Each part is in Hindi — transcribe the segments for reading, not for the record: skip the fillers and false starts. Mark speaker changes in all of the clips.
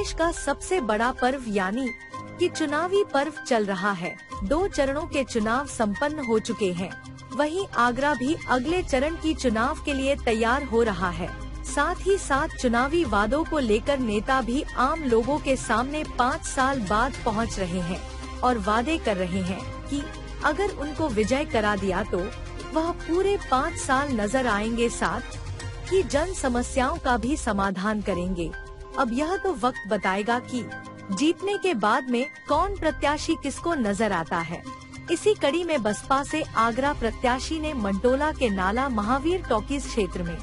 Speaker 1: देश का सबसे बड़ा पर्व यानी कि चुनावी पर्व चल रहा है। 2 चरणों के चुनाव संपन्न हो चुके हैं। वहीं आगरा भी अगले चरण की चुनाव के लिए तैयार हो रहा है। साथ ही साथ चुनावी वादों को लेकर नेता भी आम लोगों के सामने 5 साल बाद पहुंच रहे हैं और वादे कर रहे हैं कि अगर उनको विजय करा दिया तो वह पूरे 5 साल नजर आएंगे, साथ ही जन समस्याओं का भी समाधान करेंगे। अब यह तो वक्त बताएगा कि जीतने के बाद में कौन प्रत्याशी किसको नजर आता है। इसी कड़ी में बसपा से आगरा प्रत्याशी ने मंटोला के नाला महावीर टॉकीज क्षेत्र में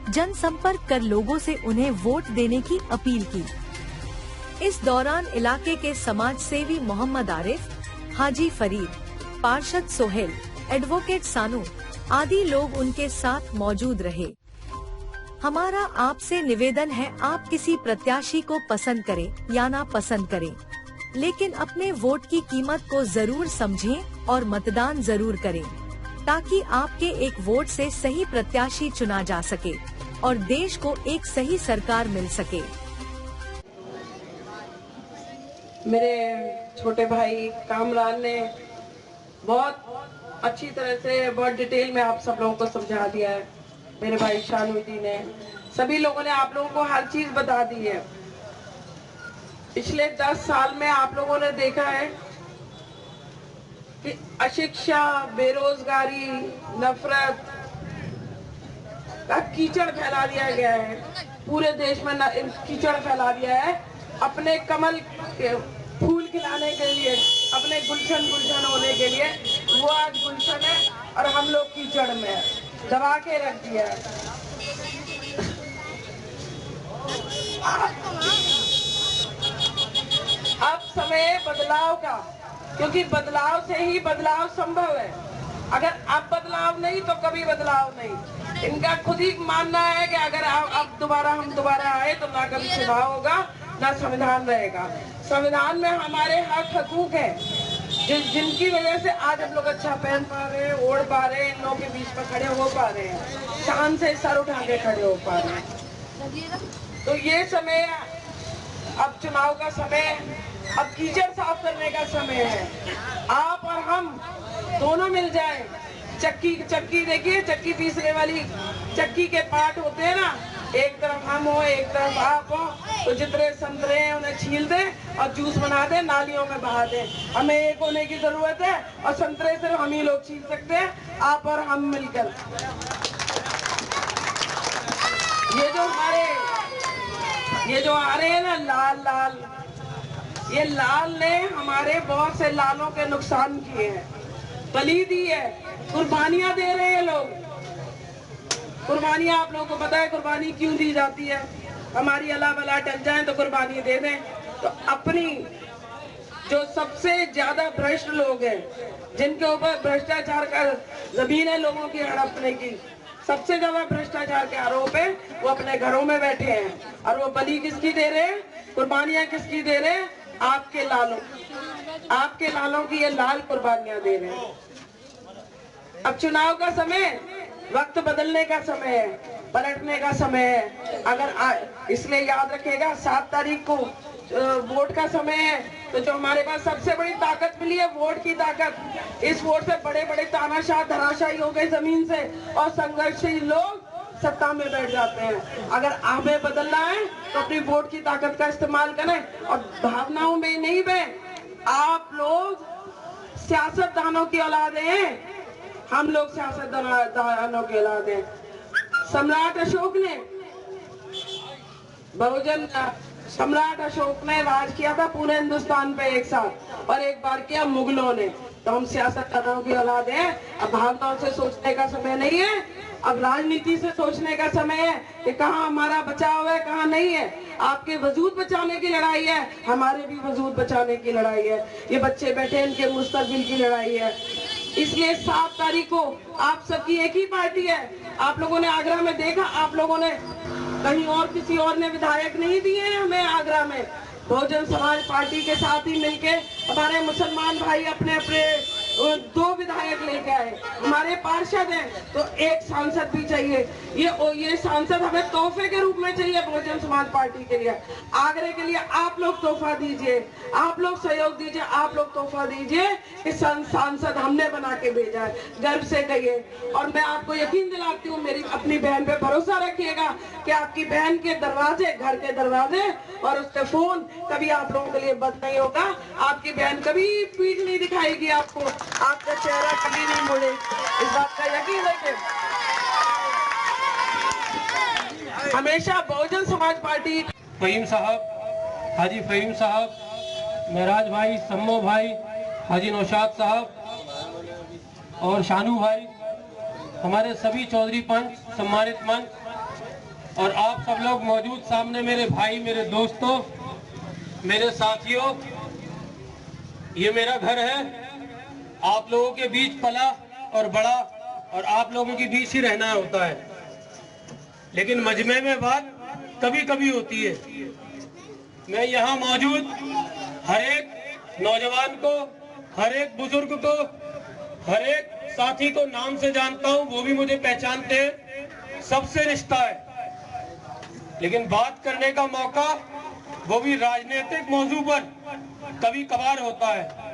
Speaker 1: जनसंपर्क कर लोगों से उन्हें वोट देने की अपील की। इस दौरान इलाके के समाज सेवी मोहम्मद आरिफ, हाजी फरीद, पार्षद सोहेल, एडवोकेट सानू आदि लोग उनके साथ मौजूद रहे। हमारा आपसे निवेदन है, आप किसी प्रत्याशी को पसंद करें या ना पसंद करें, लेकिन अपने वोट की कीमत को जरूर समझें और मतदान जरूर करें, ताकि आपके एक वोट से सही प्रत्याशी चुना जा सके और देश को एक सही सरकार मिल सके।
Speaker 2: मेरे छोटे भाई कामरान ने बहुत अच्छी तरह से, बहुत डिटेल में आप सब लोगों को समझा दिया है। मेरे भाई शानू जी ने, सभी लोगों ने आप लोगों को हर चीज बता दी है। पिछले 10 साल में आप लोगों ने देखा है कि अशिक्षा, बेरोजगारी, नफरत का कीचड़ फैला दिया गया है। पूरे देश में कीचड़ फैला दिया है। अपने कमल के फूल खिलाने के लिए, अपने गुलशन होने के लिए वो आज गुलशन है और हम लोग कीचड़ में दबा के रख दिया है। अब समय बदलाव का, क्योंकि बदलाव से ही बदलाव संभव है। अगर अब बदलाव नहीं तो कभी बदलाव नहीं। इनका खुद ही मानना है कि अगर अब हम दोबारा आए तो ना कभी चुनाव होगा ना संविधान रहेगा। संविधान में हमारे हक हकूक है, जिनकी वजह से आज हम लोग अच्छा पहन पा रहे हैं, ओढ़ पा रहे हैं, इन लोगों के बीच में खड़े हो पा रहे हैं, शान से सर उठा के खड़े हो पा रहे हैं। तो ये समय, अब चुनाव का समय, अब कीचड़ साफ करने का समय है। आप और हम दोनों मिल जाएं। चक्की देखिए, चक्की पीसने वाली चक्की के पार्ट होते हैं ना, एक तरफ हम हो एक तरफ आप हो, तो जितने संतरे हैं उन्हें छील दें और जूस बना दें, नालियों में बहा दें। हमें एक होने की जरूरत है और संतरे सिर्फ हम ही लोग छील सकते हैं, आप और हम मिलकर। ये जो आ रहे हैं ना लाल, ये लाल ने हमारे बहुत से लालों के नुकसान किए हैं, बलि दी है, कुर्बानियां दे रहे हैं लोग। कुर्बानियां आप लोगों को पता है कुर्बानी क्यों दी जाती है? हमारी अल्लाह भला टल जाए तो कुर्बानी दे दें। तो अपनी जो सबसे ज्यादा भ्रष्ट लोग हैं, जिनके ऊपर भ्रष्टाचार का जमीन है लोगों की हड़पने की, सबसे ज्यादा भ्रष्टाचार के आरोप है, वो अपने घरों में बैठे हैं। और वो बलि किसकी दे रहे हैं, कुर्बानियां किसकी दे रहे हैं? आपके लालों की ये लाल कुर्बानियां दे रहे हैं। अब चुनाव का समय, वक्त बदलने का समय है, पलटने का समय है। इसलिए याद रखिएगा 7 तारीख को वोट का समय है। तो जो हमारे पास सबसे बड़ी ताकत मिली है, वोट की ताकत, इस वोट से बड़े बड़े तानाशाह धराशायी हो गए जमीन से और संघर्षशील लोग सत्ता में बैठ जाते हैं। अगर हमें बदलना है तो अपनी वोट की ताकत का इस्तेमाल करें और भावनाओं में नहीं बहें। आप लोग सियासतदानों की औलादे हैं, हम लोग सियासतदानों की औलादे हैं। सम्राट अशोक ने राज किया था पूरे हिंदुस्तान पे एक साथ, और एक बार किया मुगलों ने। तो हम सियासतदानों की औलाद हैं। अब भावनाओं से सोचने का समय नहीं है, अब राजनीति से सोचने का समय है कि कहाँ हमारा बचाव है, कहाँ नहीं है। आपके वजूद बचाने की लड़ाई है, हमारे भी वजूद बचाने की लड़ाई है। ये बच्चे बैठे, इनके मुस्तकबिल की लड़ाई है। इसलिए 7 तारीख को आप सबकी एक ही पार्टी है। आप लोगों ने आगरा में देखा, आप लोगों ने कहीं और किसी और ने विधायक नहीं दिए हैं हमें आगरा में। बहुजन समाज पार्टी के साथ ही मिलके हमारे मुसलमान भाई अपने अपने 2 विधायक लेके आए, हमारे पार्षद हैं तो 1 सांसद भी चाहिए। ये सांसद हमें तोहफे के रूप में चाहिए बहुजन समाज पार्टी के लिए। आगरे के लिए आप लोग तोहफा दीजिए, आप लोग सहयोग दीजिए, आप लोग तोहफा दीजिए कि सांसद हमने बना के भेजा है, गर्व से कहिए। और मैं आपको यकीन दिलाती हूँ, मेरी अपनी बहन पे भरोसा रखिएगा कि आपकी बहन के दरवाजे, घर के दरवाजे और उसके फोन कभी आप लोगों के लिए बंद नहीं होगा। आपकी बहन कभी पीठ नहीं दिखाएगी आपको, आपका चेहरा कभी नहीं मुड़े, इस बात का यकीन रखें। हमेशा बहुजन समाज पार्टी,
Speaker 3: फहीम साहब, हाजी फहीम साहब, महराज भाई, सम्मो भाई, हाजी नौशाद साहब और शानू भाई, हमारे सभी चौधरी पंच, सम्मानित मंच और आप सब लोग मौजूद सामने, मेरे भाई, मेरे दोस्तों, मेरे साथियों, ये मेरा घर है। आप लोगों के बीच पला और बड़ा और आप लोगों के बीच ही रहना होता है, लेकिन मजमे में बात कभी कभी होती है। मैं यहाँ मौजूद हर एक नौजवान को, हर एक बुजुर्ग को, हर एक साथी को नाम से जानता हूँ, वो भी मुझे पहचानते हैं, सबसे रिश्ता है। लेकिन बात करने का मौका, वो भी राजनीतिक मौजू पर, कभी कभार होता है।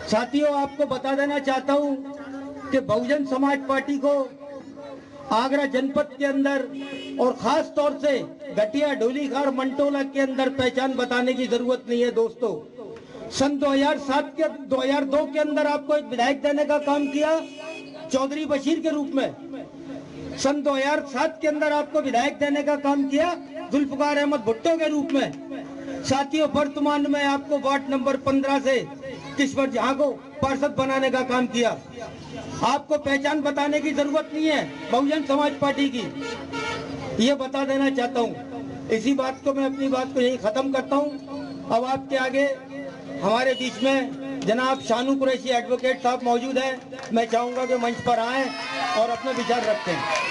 Speaker 4: साथियों, आपको बता देना चाहता हूं कि बहुजन समाज पार्टी को आगरा जनपद के अंदर और खास तौर से घटिया, ढोलीखार, मंटोला के अंदर पहचान बताने की जरूरत नहीं है दोस्तों। सन 2002 के अंदर आपको एक विधायक देने का काम किया चौधरी बशीर के रूप में। सन 2007 के अंदर आपको विधायक देने का काम किया जुल्फकार अहमद भुट्टो के रूप में। साथियों, वर्तमान में आपको वार्ड नंबर 15 से किश्वर जहां को पार्षद बनाने का काम किया। आपको पहचान बताने की जरूरत नहीं है बहुजन समाज पार्टी की, ये बता देना चाहता हूँ। इसी बात को मैं अपनी बात को यही खत्म करता हूँ। अब आपके आगे हमारे बीच में जनाब शानू कुरैशी एडवोकेट साहब मौजूद हैं। मैं चाहूंगा कि मंच पर आएं और अपने विचार रखें।